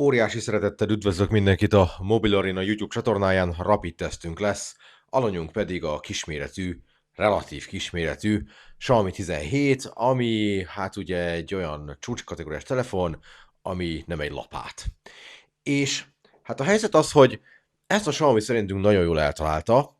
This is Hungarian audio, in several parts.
Óriási szeretettel üdvözlök mindenkit a Mobile Arena YouTube csatornáján, rapid tesztünk lesz, alanyunk pedig a kisméretű, relatív kisméretű Xiaomi 17, ami hát ugye egy olyan csúcskategóriás telefon, ami nem egy lapát. És hát a helyzet az, hogy ezt a Xiaomi szerintünk nagyon jól eltalálta.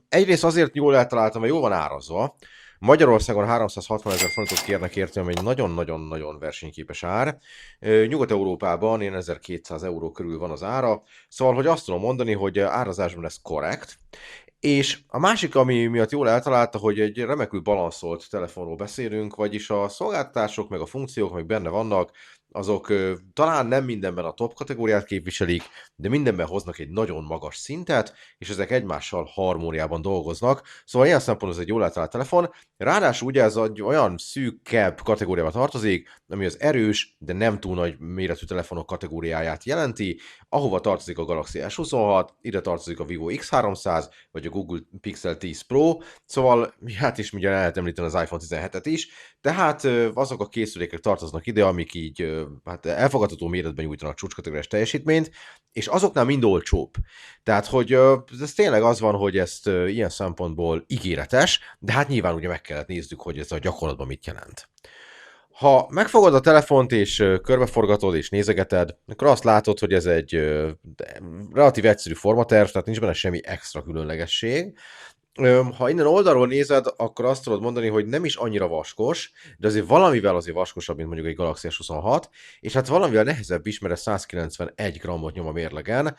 Egyrészt azért jól eltalálta, mert jól van árazva. Magyarországon 360 000 forintot kérnek érte, ami egy nagyon-nagyon-nagyon versenyképes ár. Nyugat-Európában ilyen 1200 euró körül van az ára, szóval, hogy azt tudom mondani, hogy árazásban ez korrekt. És a másik, ami miatt jól eltalálta, hogy egy remekül balanszolt telefonról beszélünk, vagyis a szolgáltatások, meg a funkciók, meg benne vannak, azok talán nem mindenben a top kategóriát képviselik, de mindenben hoznak egy nagyon magas szintet, és ezek egymással harmóniában dolgoznak. Szóval ilyen szempontból ez egy jól eltalált telefon. Ráadásul ugye ez egy olyan szűkebb kategóriába tartozik, ami az erős, de nem túl nagy méretű telefonok kategóriáját jelenti, ahova tartozik a Galaxy S26, ide tartozik a Vivo X300, vagy a Google Pixel 10 Pro, szóval hát is mindjárt el lehet említeni az iPhone 17-et is, tehát azok a készülékek tartoznak ide, amik így hát elfogadható méretben nyújtanak csúcskategóriás teljesítményt, és azoknál mind olcsóbb. Tehát, hogy ez tényleg az van, hogy ezt ilyen szempontból ígéretes, de hát nyilván ugye meg kellett néznünk, hogy ez a gyakorlatban mit jelent. Ha megfogod a telefont és körbeforgatod és nézegeted, akkor azt látod, hogy ez egy relatív egyszerű formaterv, tehát nincs benne semmi extra különlegesség. Ha innen oldalról nézed, akkor azt tudod mondani, hogy nem is annyira vaskos, de azért valamivel azért vaskosabb, mint mondjuk egy Galaxy S26, és hát valamivel nehezebb is, mert ez 191 grammot nyom a mérlegen,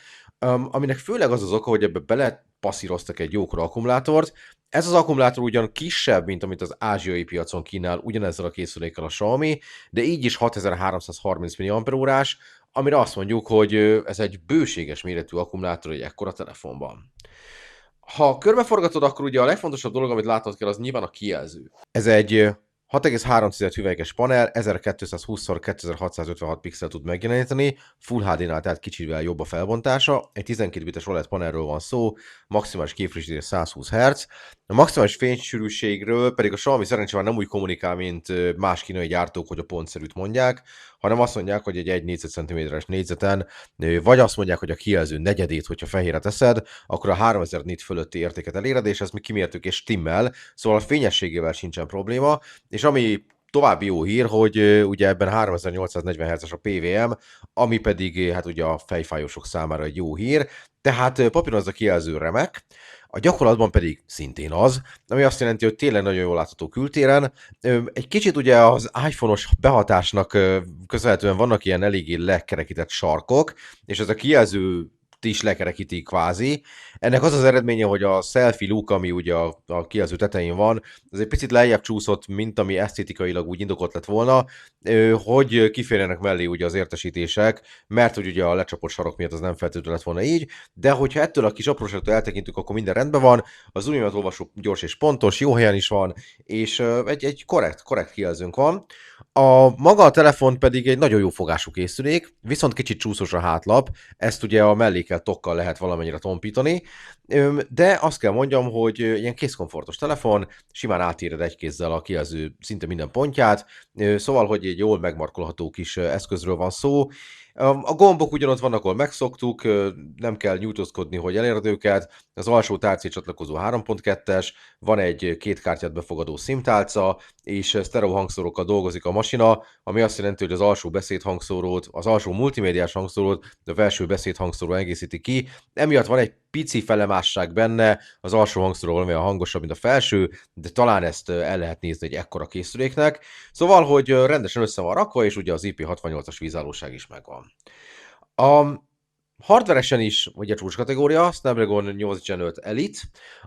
aminek főleg az az oka, hogy ebbe bele passzíroztak egy jókora akkumulátort. Ez az akkumulátor ugyan kisebb, mint amit az ázsiai piacon kínál ugyanezzel a készülékkel a Xiaomi, de így is 6330 mAh, amire azt mondjuk, hogy ez egy bőséges méretű akkumulátor egy ekkora telefonban. Ha körbeforgatod, akkor ugye a legfontosabb dolog, amit látnod kell, az nyilván a kijelző. Ez egy 6,3 hüvelykes panel, 1220x2656 pixel tud megjeleníteni, Full HD-nál tehát kicsivel jobb a felbontása, egy 12 bites OLED panelről van szó, maximális képfrissítés 120 Hz, a maximális fénysűrűségről pedig a Xiaomi szerencsére nem úgy kommunikál, mint más kínai gyártók, hogy a pontszerűt mondják, hanem azt mondják, hogy egy 1 négyzetcentiméteres négyzeten, vagy azt mondják, hogy a kijelző negyedét, hogyha fehérre teszed, akkor a 3000 nit fölötti értéket eléred, és ezt mi kimértük és stimmel, szóval a fényességével sincsen probléma, és ami további jó hír, hogy ugye ebben 3840 Hz a PVM, ami pedig hát ugye a fejfájósok számára egy jó hír, tehát papíron az a kijelző remek, a gyakorlatban pedig szintén az, ami azt jelenti, hogy tényleg nagyon jól látható kültéren. Egy kicsit ugye az iPhone-os behatásnak köszönhetően vannak ilyen eléggé lekerekített sarkok, és ez a kijelző is lekerekíti kvázi. Ennek az az eredménye, hogy a selfie look, ami ugye a kijelző tetején van, az egy picit lejjebb csúszott, mint ami esztétikailag úgy indokolt lett volna, hogy kiférjenek mellé ugye az értesítések, mert hogy ugye a lecsapott sarok miatt az nem feltétlenül lett volna így, de hogyha ettől a kis apróságtól eltekintünk, akkor minden rendben van, az úgynevezett olvasó gyors és pontos, jó helyen is van, és egy korrekt kijelzőnk van. Maga a telefon pedig egy nagyon jó fogású készülék, viszont kicsit csúszós a hátlap, ezt ugye a mellékelt tokkal lehet valamennyire tompítani, de azt kell mondjam, hogy ilyen kézkomfortos telefon, simán átéred egy kézzel a kijelző szinte minden pontját, szóval, hogy egy jól megmarkolható kis eszközről van szó. A gombok ugyanott vannak, ahol megszoktuk, nem kell nyújtózkodni, hogy elérd őket. Az alsó tárcé csatlakozó 3.2-es, van egy két kártyát befogadó SIM tálca, és sztereó hangszórókkal dolgozik a masina, ami azt jelenti, hogy az alsó beszédhangszórót, az alsó multimédiás hangszórót, de a felső beszédhangszóró egészíti ki. Emiatt van egy pici felemásság benne, az alsó hangszóró valamivel hangosabb, mint a felső, de talán ezt el lehet nézni egy ekkora készüléknek. Szóval, hogy rendesen össze van rakva, és ugye az IP68-as vízállóság is megvan. A hardveresen is ugye csúcskategória, Snapdragon 8 Gen 5 Elite,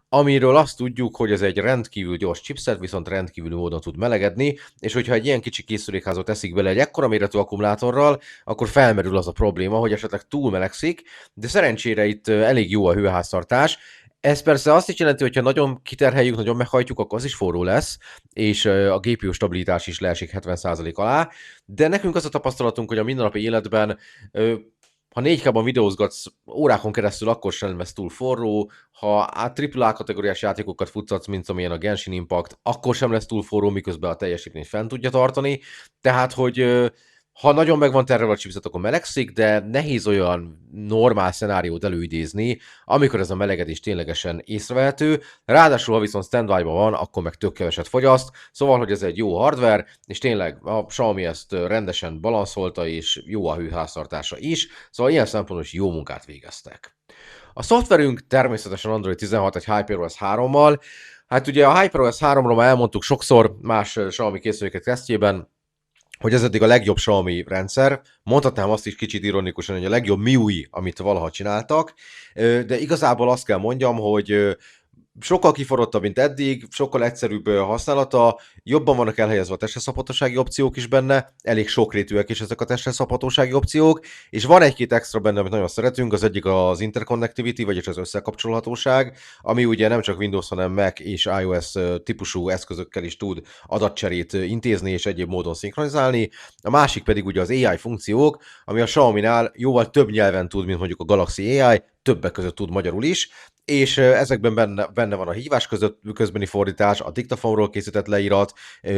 amiről azt tudjuk, hogy ez egy rendkívül gyors chipset, viszont rendkívüli módon tud melegedni, és hogyha egy ilyen kicsi készülékházat teszik bele egy ekkora méretű akkumulátorral, akkor felmerül az a probléma, hogy esetleg túl melegszik, de szerencsére itt elég jó a hőháztartás. Ez persze azt is jelenti, hogy ha nagyon kiterheljük, nagyon meghajtjuk, akkor az is forró lesz, és a GPU stabilitás is leesik 70% alá, de nekünk az a tapasztalatunk, hogy a mindennapi életben ha 4K-ban videózgatsz órákon keresztül, akkor sem lesz túl forró, ha AAA kategóriás játékokat futtatsz, mint amilyen a Genshin Impact, akkor sem lesz túl forró, miközben a teljesítményt fent tudja tartani. Tehát, hogy Ha nagyon meg van terhelve a chipset, akkor melegszik, de nehéz olyan normál szenáriót előidézni, amikor ez a melegedés ténylegesen észrevehető. Ráadásul, ha viszont standby-ban van, akkor meg tök keveset fogyaszt, szóval, hogy ez egy jó hardware, és tényleg a Xiaomi ezt rendesen balanszolta, és jó a hőháztartása is, szóval ilyen szempontból is jó munkát végeztek. A szoftverünk természetesen Android 16 egy HyperOS 3-mal. Hát ugye a HyperOS 3-ról már elmondtuk sokszor más Xiaomi készülékek tesztjében, hogy ez eddig a legjobb Xiaomi rendszer. Mondhatnám azt is kicsit ironikusan, hogy a legjobb MIUI, amit valaha csináltak, de igazából azt kell mondjam, hogy sokkal kiforrottabb, mint eddig, sokkal egyszerűbb használata, jobban vannak elhelyezve a testre szabhatósági opciók is benne, elég sokrétűek is ezek a testre szabhatósági opciók, és van egy-két extra benne, amit nagyon szeretünk, az egyik az interconnectivity, vagyis az összekapcsolhatóság, ami ugye nem csak Windows, hanem Mac és iOS típusú eszközökkel is tud adatcserét intézni és egyéb módon szinkronizálni. A másik pedig ugye az AI funkciók, ami a Xiaomi-nál jóval több nyelven tud, mint mondjuk a Galaxy AI, többek között tud magyarul is, és ezekben benne van a hívás közbeni fordítás, a diktafonról készített leírat,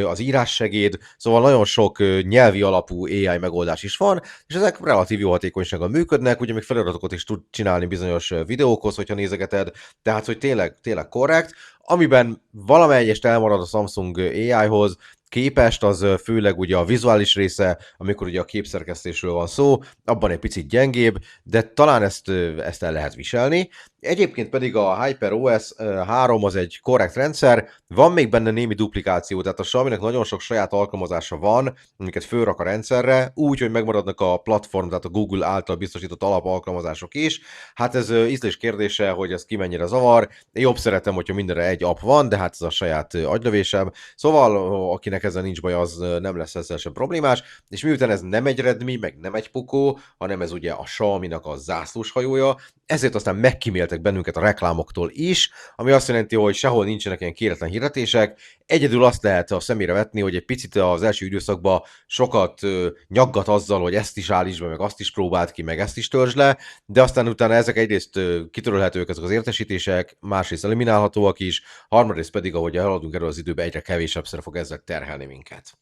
az írássegéd, szóval nagyon sok nyelvi alapú AI megoldás is van, és ezek relatív jó hatékonysággal működnek, ugye még feladatokat is tud csinálni bizonyos videókhoz, hogyha nézegeted, tehát hogy tényleg korrekt. Amiben valamelyest elmarad a Samsung AI-hoz képest, az főleg ugye a vizuális része, amikor ugye a képszerkesztésről van szó, abban egy picit gyengébb, de talán ezt el lehet viselni. Egyébként pedig a HyperOS 3 az egy korrekt rendszer, van még benne némi duplikáció, tehát a Xiaomi-nek nagyon sok saját alkalmazása van, amiket fölrak a rendszerre, úgy, hogy megmaradnak a platform, tehát a Google által biztosított alapalkalmazások is. Hát ez ízlés kérdése, hogy ez ki mennyire zavar. Én jobb szeretem, hogyha mindenre egy app van, de hát ez a saját agylövésem. Szóval, akinek ezzel nincs baj, az nem lesz ezzel sem problémás. És miután ez nem egy Redmi, meg nem egy Poco, hanem ez ugye a Xiaomi-nak a zászlós hajója, ezért aztán megkíméltek bennünket a reklámoktól is, ami azt jelenti, hogy sehol nincsenek ilyen kéretlen hirdetések. Egyedül azt lehet a szemére vetni, hogy egy picit az első időszakban sokat nyaggat azzal, hogy ezt is állíts be, meg azt is próbált ki, meg ezt is törzs le, de aztán utána ezek egyrészt kitörölhetők ezek az értesítések, másrészt eliminálhatóak is, harmadrészt pedig, ahogy haladunk erről az időben, egyre kevésebbszer fog ezzel terhelni minket.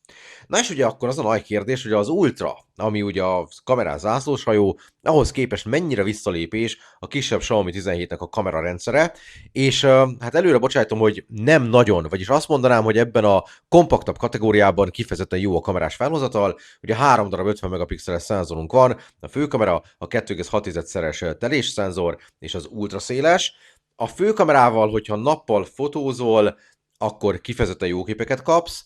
Na és ugye akkor az a nagy kérdés, hogy az Ultra, ami ugye a kamerás zászlóshajó, ahhoz képest mennyire visszalépés a kisebb Xiaomi 17-nek a kamerarendszere, és hát előre bocsájtom, hogy nem nagyon, vagyis azt mondanám, hogy ebben a kompaktabb kategóriában kifejezetten jó a kamerás felhozatal, ugye 3 darab 50 megapixeles szenzorunk van, a főkamera, a 2,6-szeres telés szenzor és az ultraszéles. A főkamerával, hogyha nappal fotózol, akkor kifejezetten jó képeket kapsz,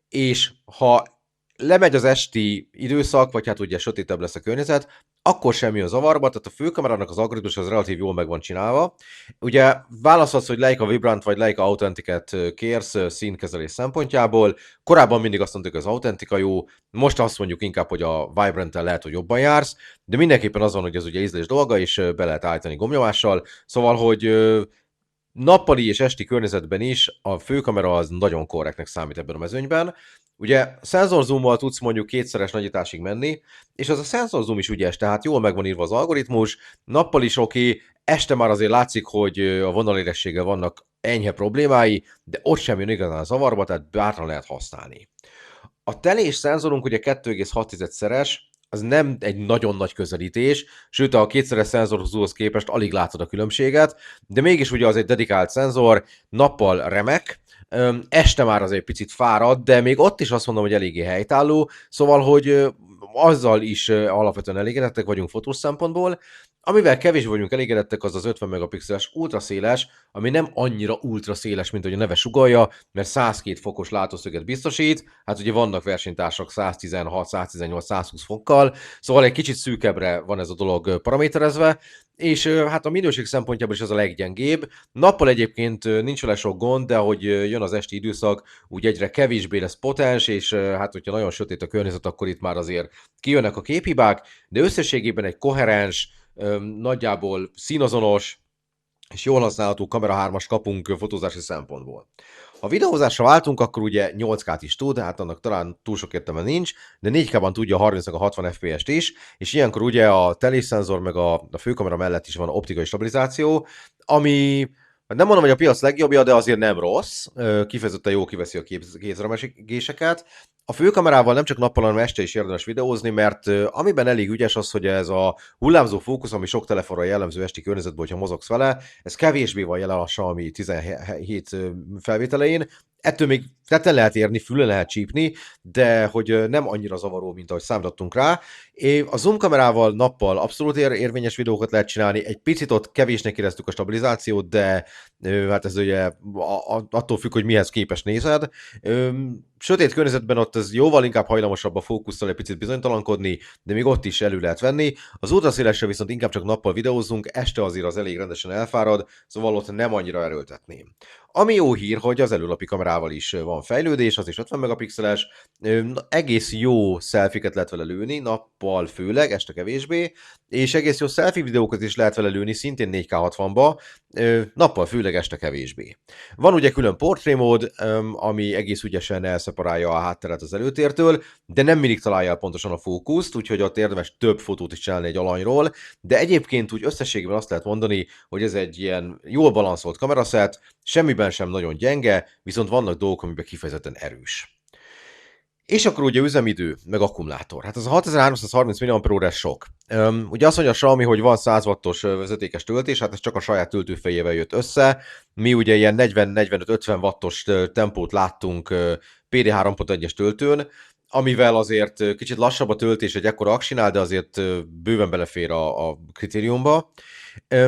és ha lemegy az esti időszak, vagy hát ugye sötétebb lesz a környezet, akkor semmi a zavarba, tehát a főkamerának az algoritmus az relatív jól meg van csinálva. Ugye válaszolsz, hogy Leica Vibrant vagy Leica Authentic-et kérsz színkezelés szempontjából. Korábban mindig azt mondtuk, hogy az Authentica jó, most azt mondjuk inkább, hogy a Vibrant-tel lehet, hogy jobban jársz, de mindenképpen az van, hogy ez ugye ízlés dolga, és be lehet állítani gombnyomással, szóval, hogy nappali és esti környezetben is a főkamera az nagyon korrektnek számít ebben a mezőnyben. Ugye szenzorzoommal tudsz mondjuk 2-szeres nagyításig menni, és az a szenzorzoom is ügyes, tehát jól meg van írva az algoritmus, nappal is oké, este már azért látszik, hogy a vonalérességgel vannak enyhe problémái, de ott sem jön igazán zavarba, tehát bátran lehet használni. A telés szenzorunk ugye 2,6-szeres, az nem egy nagyon nagy közelítés, sőt a 2-szeres szenzorhoz képest alig látod a különbséget, de mégis ugye az egy dedikált szenzor, nappal remek, este már azért picit fárad, de még ott is azt mondom, hogy eléggé helytálló, szóval, hogy azzal is alapvetően elégedettek vagyunk fotós szempontból. Amivel kevés vagyunk elégedettek, az az 50 megapixeles ultraszéles, ami nem annyira ultraszéles, mint hogy a neve sugallja, mert 102 fokos látószöget biztosít, hát ugye vannak versenytársak 116, 118, 120 fokkal, szóval egy kicsit szűkebbre van ez a dolog paraméterezve, és hát a minőség szempontjából is ez a leggyengébb. Nappal egyébként nincs vele sok gond, de ahogy jön az esti időszak, úgy egyre kevésbé lesz potens, és hát hogyha nagyon sötét a környezet, akkor itt már azért kijönnek a képhibák, de összességében egy koherens, nagyjából színazonos és jól használható Kamera 3-as kapunk fotózási szempontból. Ha videózásra váltunk, akkor ugye 8K-t is tud, hát annak talán túl sok értelme nincs, de 4K-ban tudja a 30 a 60 FPS-t is, és ilyenkor ugye a telésszenzor meg a főkamera mellett is van optikai stabilizáció, ami Nem mondom, hogy a piac legjobbja, de azért nem rossz. Kifejezetten jó kiveszi a kézremesgéseket. A főkamerával nem csak nappal, hanem este is érdemes videózni, mert amiben elég ügyes az, hogy ez a hullámzó fókusz, ami sok telefonra jellemző esti környezetben, hogyha mozogsz vele, ez kevésbé van jelen a Xiaomi 17 felvételein. Ettől még tetten lehet érni, fülen lehet csípni, de hogy nem annyira zavaró, mint ahogy számítottunk rá. A zoom kamerával nappal abszolút érvényes videókat lehet csinálni, egy picit ott kevésnek éreztük a stabilizációt, de hát ez ugye attól függ, hogy mihez képes nézed. Sötét környezetben ott ez jóval inkább hajlamosabb a fókusszal egy picit bizonytalankodni, de még ott is elő lehet venni. Az ultraszélesre viszont inkább csak nappal videózunk, este azért az elég rendesen elfárad, szóval ott nem annyira erőltetném. Ami jó hír, hogy az előlapi kamerával is van fejlődés, az is 50 megapixeles, egész jó selfieket lehet vele lőni, nappal főleg, este kevésbé, és egész jó selfie videókat is lehet vele lőni, szintén 4K60-ba, nappal főleg, este kevésbé. Van ugye külön portrait mód, ami egész ügyesen elszeparálja a hátteret az előtértől, de nem mindig találja el pontosan a fókuszt, úgyhogy ott érdemes több fotót is csinálni egy alanyról, de egyébként úgy összességében azt lehet mondani, hogy ez egy ilyen jól balanszolt kameraszett, semmiben sem nagyon gyenge, viszont vannak dolgok, amiben kifejezetten erős. És akkor ugye üzemidő, meg akkumulátor. Hát ez a 6330 mAh sok. Ugye azt mondja a Xiaomi, hogy van 100 wattos vezetékes töltés, hát ez csak a saját töltőfejével jött össze. Mi ugye ilyen 40-45-50 wattos tempót láttunk PD 3.1-es töltőn, amivel azért kicsit lassabb a töltés egy ekkora aksinál, de azért bőven belefér a kritériumba.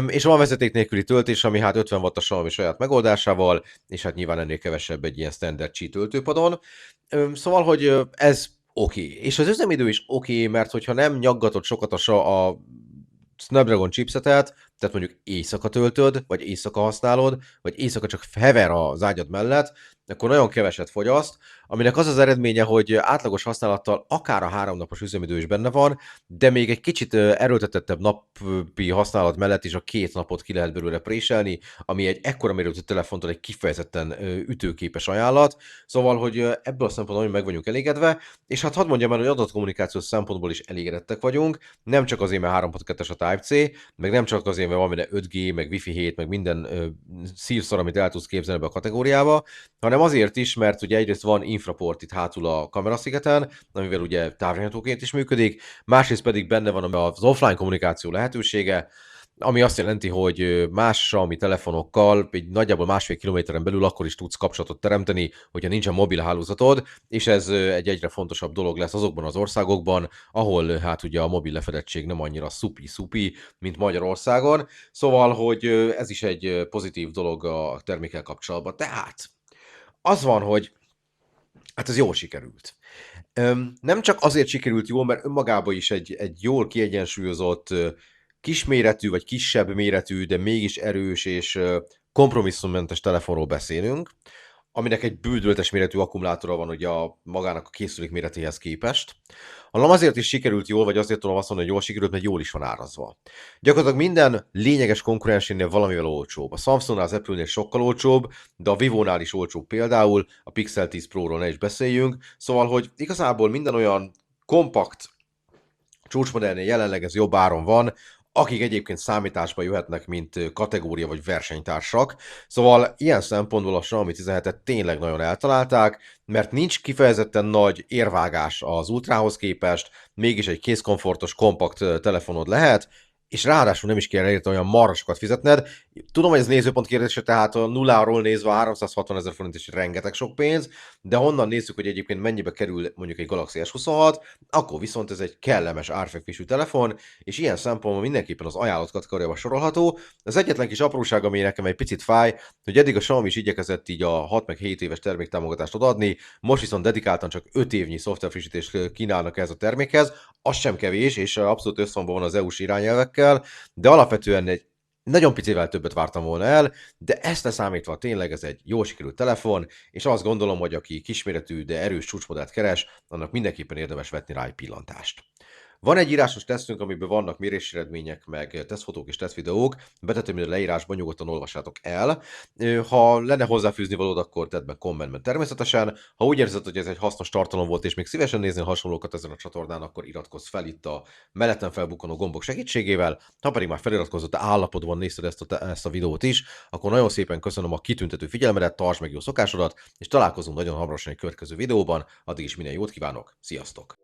És van vezeték nélküli töltés, ami hát 50 wattos Xiaomi saját megoldásával, és hát nyilván ennél kevesebb egy ilyen standard Qi töltőpadon. Szóval, hogy ez oké. És az üzemidő is oké, mert hogyha nem nyaggatod sokat a Snapdragon chipsetet, tehát mondjuk éjszaka töltöd, vagy éjszaka használod, vagy éjszaka csak hever az ágyad mellett, akkor nagyon keveset fogyaszt, aminek az az eredménye, hogy átlagos használattal akár a 3 napos üzemidő is benne van, de még egy kicsit erőltetettebb napi használat mellett is a 2 napot ki lehet belőle préselni, ami egy ekkora méretű telefontól egy kifejezetten ütőképes ajánlat. Szóval, hogy ebből a szempontból meg vagyunk elégedve, és hát hadd mondjam el, hogy adatkommunikációs szempontból is elégedettek vagyunk, nem csak azért, mert 3.2-es a Type-C, meg nem csak azért, mert van benne 5G, meg Wi-Fi 7, meg minden szírszar, amit el tudsz képzelni ebbe a kategóriába, hanem azért is, mert ugye egyrészt van infraport itt hátul a kameraszigeten, amivel ugye távirányítóként is működik, másrészt pedig benne van az offline kommunikáció lehetősége, ami azt jelenti, hogy más Xiaomi telefonokkal egy nagyjából 1,5 kilométeren belül akkor is tudsz kapcsolatot teremteni, hogyha nincsen mobil hálózatod, és ez egy egyre fontosabb dolog lesz azokban az országokban, ahol hát ugye a mobil lefedettség nem annyira szupi, mint Magyarországon. Szóval, hogy ez is egy pozitív dolog a termékkel kapcsolatban. Tehát az van, hogy hát ez jól sikerült. Nem csak azért sikerült jól, mert önmagában is egy jól kiegyensúlyozott, kisméretű vagy kisebb méretű, de mégis erős és kompromisszummentes telefonról beszélünk, aminek egy bődületes méretű akkumulátora van ugye a magának a készülék méretéhez képest. Hanem azért is sikerült jól, vagy azért tudom azt mondani, hogy jól sikerült, mert jól is van árazva. Gyakorlatilag minden lényeges konkurensénél valamivel olcsóbb. A Samsungnál, az Apple-nél sokkal olcsóbb, de a Vivo-nál is olcsóbb például, a Pixel 10 Pro-ról ne is beszéljünk. Szóval, hogy igazából minden olyan kompakt csúcsmodellnél jelenleg ez jobb áron van, akik egyébként számításba jöhetnek, mint kategória vagy versenytársak. Szóval ilyen szempontból a Xiaomi 17-et tényleg nagyon eltalálták, mert nincs kifejezetten nagy érvágás az Ultrahoz képest, mégis egy kézkomfortos, kompakt telefonod lehet, és ráadásul nem is kell érte olyan marsokat fizetned. Tudom, hogy ez nézőpont kérdése, tehát a nulláról nézve 360 000 forint is rengeteg sok pénz, de honnan nézzük, hogy egyébként mennyibe kerül mondjuk egy Galaxy S26, akkor viszont ez egy kellemes árfekvésű telefon, és ilyen szempontból mindenképpen az ajánlott kategóriába sorolható. Az egyetlen kis apróság, ami nekem egy picit fáj, hogy eddig a Xiaomi is igyekezett így a 6 meg 7 éves terméktámogatást odaadni, most viszont dedikáltan csak 5 évnyi szoftverfrissítést kínálnak ez a termékhez, az sem kevés, és abszolút összhangban van az EU-s irányelvekkel, de alapvetően egy nagyon picivel többet vártam volna el, de ezt leszámítva tényleg ez egy jól sikerült telefon, és azt gondolom, hogy aki kisméretű, de erős csúcsmodellt keres, annak mindenképpen érdemes vetni rá egy pillantást. Van egy írásos tesztünk, amiben vannak mérési eredmények, meg tesztfotók és tesztvideók, betettem ide a leírásban, nyugodtan olvassátok el. Ha lenne hozzáfűzni valód, akkor tedd meg kommentben természetesen. Ha úgy érzed, hogy ez egy hasznos tartalom volt, és még szívesen nézni hasonlókat ezen a csatornán, akkor iratkozz fel itt a mellettem felbukkanó gombok segítségével. Ha pedig már feliratkozott, állapotban nézted ezt a videót is, akkor nagyon szépen köszönöm a kitüntető figyelmedet, tartsd meg jó szokásodat, és találkozunk nagyon hamarosan egy következő videóban. Addig is minden jót kívánok, sziasztok!